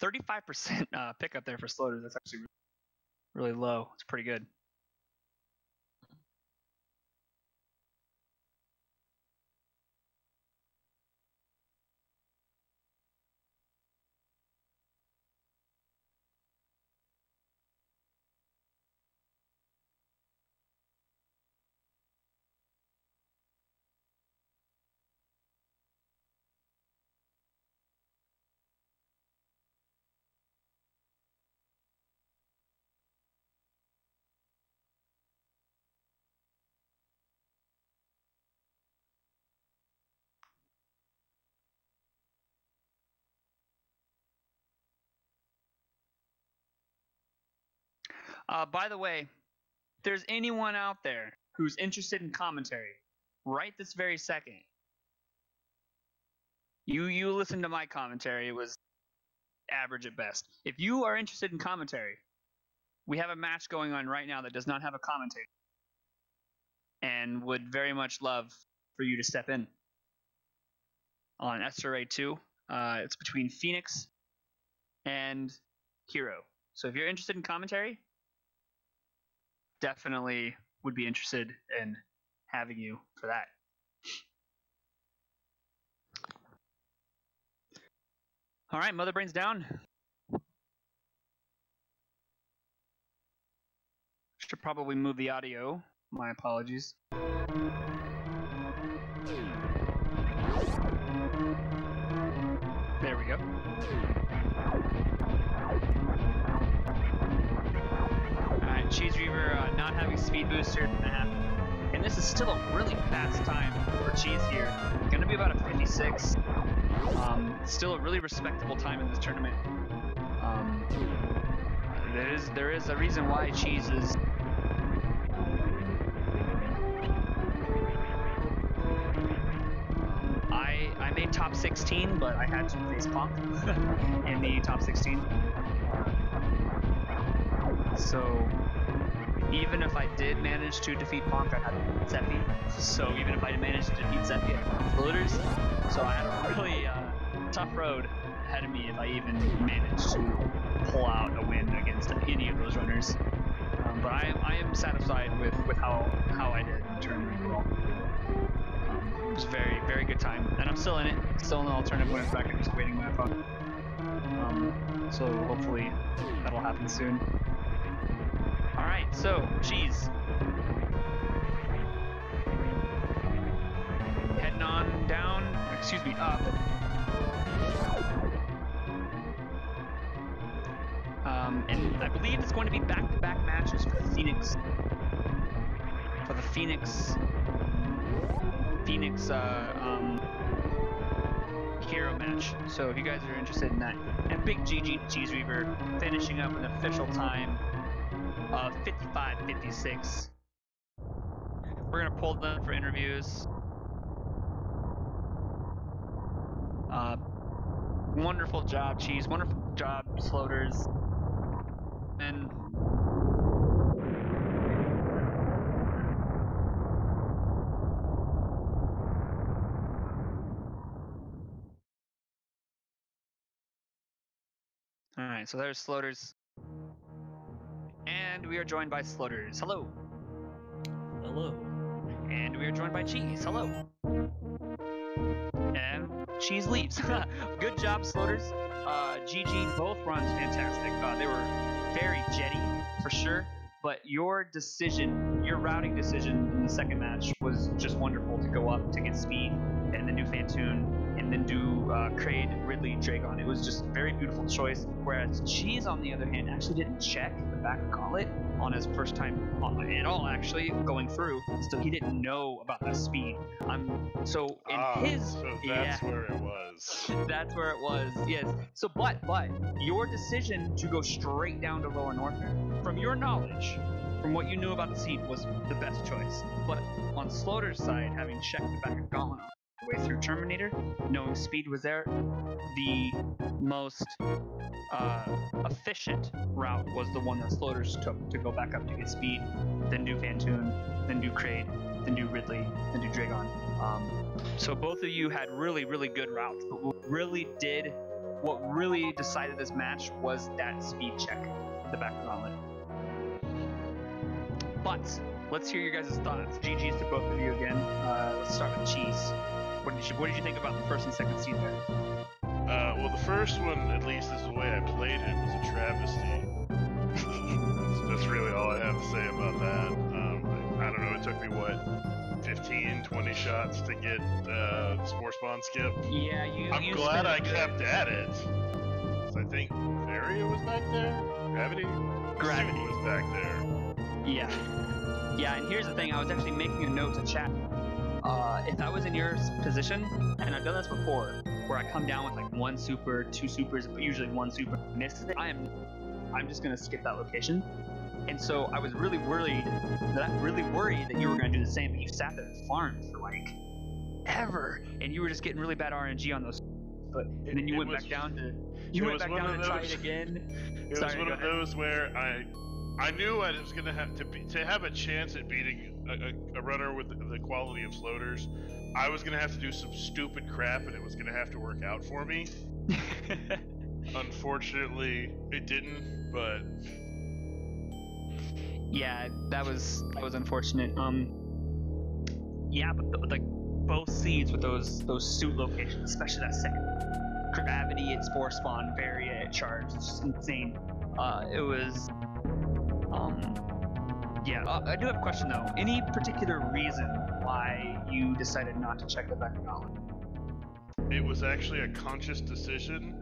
35% pickup there for Sloaters. That's actually really low. It's pretty good. By the way, if there's anyone out there who's interested in commentary, right this very second, you listen to my commentary. It was average at best. If you are interested in commentary, we have a match going on right now that does not have a commentator, and would very much love for you to step in on SMRAT 2. It's between Phoenix and Hero. So if you're interested in commentary, definitely would be interested in having you for that. All right, Mother Brain's down. Should probably move the audio. My apologies. There we go. Alright, CheeseReaver not having speed booster is gonna happen. And this is still a really fast time for Cheese here. Gonna be about a 56. Still a really respectable time in this tournament. There is a reason why Cheese is I made top 16, but I had to face Punk in the top 16. So even if I did manage to defeat Punk, I had to beat Zeppi. So even if I managed to defeat Zeppi, I had Sloaters. So I had a really tough road ahead of me if I even managed to pull out a win against any of those runners. But I am satisfied with how I did in the tournament overall. It was a very, very good time, and I'm still in it. Still in the alternative winners bracket, just waiting my puck. So hopefully that'll happen soon. All right, so Cheese. Heading on down. Excuse me, up. And I believe it's going to be back-to-back matches for the Phoenix. Hero match. So if you guys are interested in that, and big GG to CheeseReaver, finishing up an official time of 55:56. We're gonna pull them for interviews. Wonderful job, Cheese. Wonderful job, Sloaters. And all right, so there's Sloaters, and we are joined by Sloaters. Hello. Hello. And we are joined by Cheese. Hello. And Cheese leaves. Good job, Sloaters. GG, both runs fantastic. They were very jetty for sure, but your decision, your routing decision in the second match was just wonderful to go up to get speed and then do Fantoon and then do Kraid, Ridley, Dragon. It was just a very beautiful choice, whereas Cheese, on the other hand, actually didn't check the back of Gauntlet on his first time at all, actually, going through, so he didn't know about the speed. So that's where it was. That's where it was, yes. So, but your decision to go straight down to Lower Northern, from your knowledge, from what you knew about the seed, was the best choice. But on Sloater's side, having checked the back of Gauntlet on the way through Terminator, knowing speed was there, the most efficient route was the one that Sloaters took to go back up to get speed, then do Fantoon, then do Kraid, then do Ridley, then do Dragon. So both of you had really, really good routes, but what really decided this match was that speed check, the back of Gauntlet. But let's hear your guys' thoughts. GG's to both of you again. Let's start with Cheese. What did you think about the first and second seed there? Well, the first one, at least is the way I played it, was a travesty. That's really all I have to say about that. I don't know, it took me, 15, 20 shots to get Spore Spawn skip? Yeah, I'm glad I kept at it. So I think Varia was back there? Gravity was back there. Yeah. Yeah, and here's the thing, I was actually making a note to chat. If I was in your position, and I've done this before, where I come down with like 1 super, 2 supers, but usually 1 super, miss it, I'm just gonna skip that location. And so I was really worried that you were gonna do the same, but you sat there and farmed for like ever, and you were just getting really bad RNG on those. But and then you went back down to try it again. It was one of those where I knew I was gonna have to have a chance at beating a runner with the quality of Sloaters. I was gonna have to do some stupid crap, and it was gonna have to work out for me. Unfortunately, it didn't. But yeah, that was unfortunate. Yeah, but like both seeds with those suit locations, especially that second gravity at Spore Spawn, Varia at Charge. It's just insane. It was, yeah. I do have a question though. Any particular reason why you decided not to check the back of Gauntlet? It was actually a conscious decision,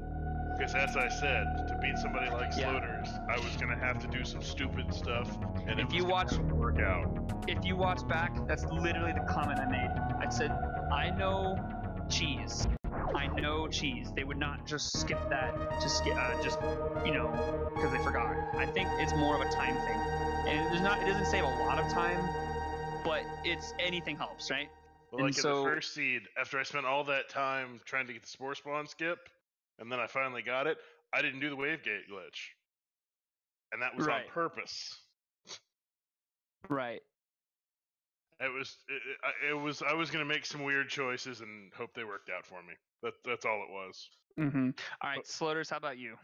because as I said, to beat somebody like Sloaters, I was gonna have to do some stupid stuff, and If you watch, work out. if you watch back, that's literally the comment I made. I said, I know Cheese. I know Cheese. They would not just skip that, just you know, because they forgot. I think it's more of a time thing, and it doesn't save a lot of time, but it's anything helps, right? Well, like in the first seed, after I spent all that time trying to get the Spore Spawn skip, and then I finally got it, I didn't do the wave gate glitch, and that was on purpose. Right. I was gonna make some weird choices and hope they worked out for me. That's all it was. Mm-hmm. All right, Sloaters, how about you?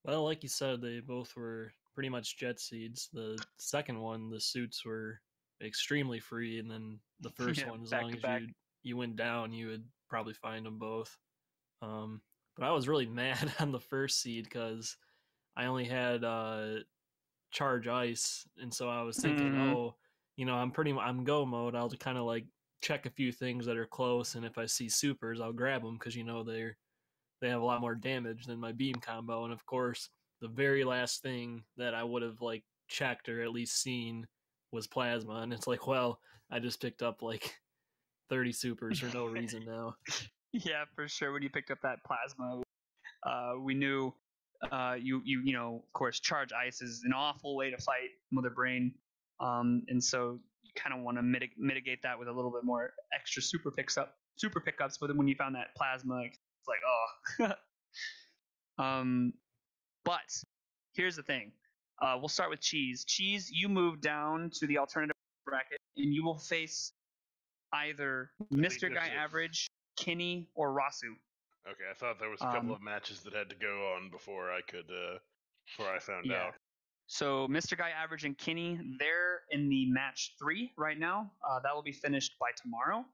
Well, like you said, they both were pretty much jet seeds. The second one, the suits were extremely free, and then the first one, as long as you went down, you would probably find them both. But I was really mad on the first seed because I only had charge ice, and so I was thinking, oh, you know, I'm go mode. I'll kind of like check a few things that are close, and if I see supers, I'll grab them because you know they have a lot more damage than my beam combo. And of course, the very last thing that I would have like checked or at least seen was plasma, and it's like, well, I just picked up like 30 supers for no reason now. Yeah, for sure. When you picked up that plasma, we knew you know, of course, charge ice is an awful way to fight Mother Brain, and so you kind of want to mitigate that with a little bit more extra super pickups. But then when you found that plasma, it's like, oh. But here's the thing. We'll start with Cheese. Cheese, you move down to the alternative bracket, and you will face either Mr. Guy Average, Kinney, or Rasu. Okay, I thought there was a couple of matches that had to go on before I could, before I found out. So Mr. Guy Average and Kinney, they're in the match 3 right now. That will be finished by tomorrow,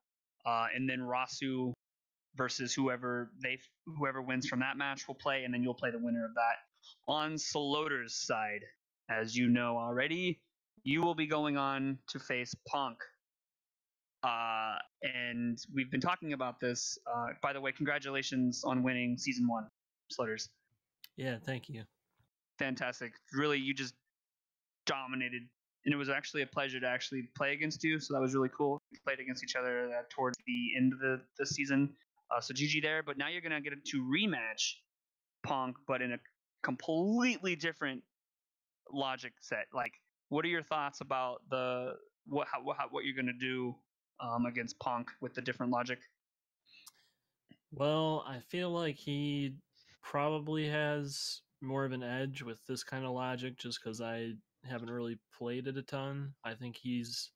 and then Rasu versus whoever wins from that match will play, and then you'll play the winner of that. On Sloaters' side, as you know already, you will be going on to face Punk. And we've been talking about this. By the way, congratulations on winning Season 1, Sloaters. Yeah, thank you. Fantastic. Really, you just dominated. And it was actually a pleasure to actually play against you, so that was really cool. We played against each other towards the end of the season. So GG there, but now you're going to get to rematch Punk, but in a completely different logic set. Like, what are your thoughts about what you're going to do against Punk with the different logic? Well, I feel like he probably has more of an edge with this kind of logic just because I haven't really played it a ton. I think he's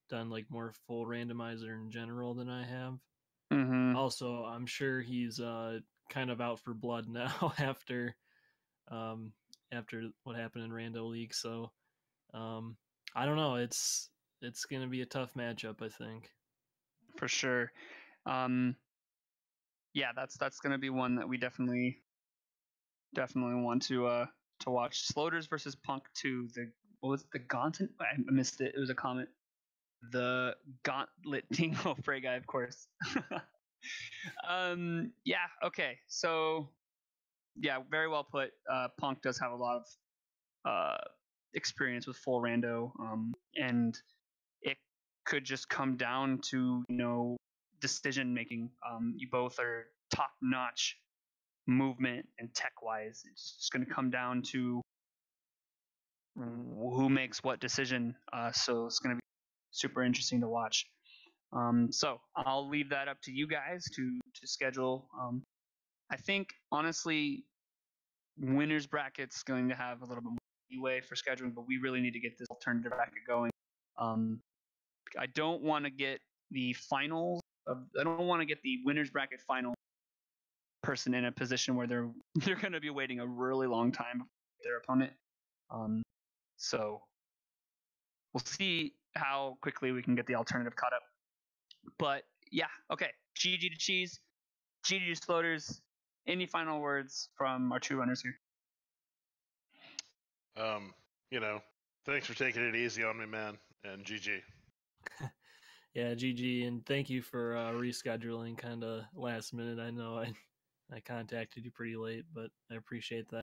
done like more full randomizer in general than I have. Mm-hmm. Also, I'm sure he's kind of out for blood now after what happened in Rando League. So I don't know. It's going to be a tough matchup, I think. For sure. Yeah, that's going to be one that we definitely want to watch. Sloaters versus Punk 2. What was it? The Gauntlet? I missed it. It was a comment. The Gauntlet Dingo Frey guy, of course. Yeah. Okay. So, yeah, very well put. Punk does have a lot of experience with full rando, and it could just come down to, you know, decision making. You both are top notch movement and tech wise. It's just going to come down to who makes what decision. So it's going to be super interesting to watch. So I'll leave that up to you guys to schedule. I think honestly, winners bracket's going to have a little bit more leeway for scheduling, but we really need to get this alternative bracket going. I don't want to get the finals. I don't want to get the winners bracket final person in a position where they're going to be waiting a really long time before their opponent. So we'll see how quickly we can get the alternative caught up. But yeah, okay. GG to Cheese. GG Sloaters. Any final words from our two runners here? Thanks for taking it easy on me, man, and GG. Yeah, GG, and thank you for rescheduling kind of last minute. I know I contacted you pretty late, but I appreciate that.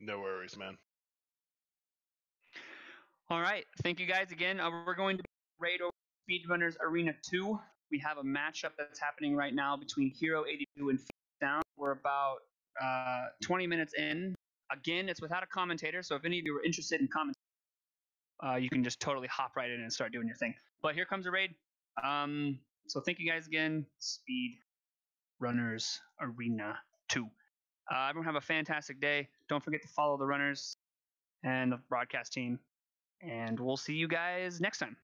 No worries, man. All right. Thank you guys again. We're going to raid over Speedrunners Arena 2. We have a matchup that's happening right now between Hero 82 and Phoenix Down. We're about 20 minutes in. Again, it's without a commentator, so if any of you are interested in commentating, you can just totally hop right in and start doing your thing. But here comes a raid. So thank you guys again. Speed Runners Arena 2. Everyone have a fantastic day. Don't forget to follow the runners and the broadcast team. And we'll see you guys next time.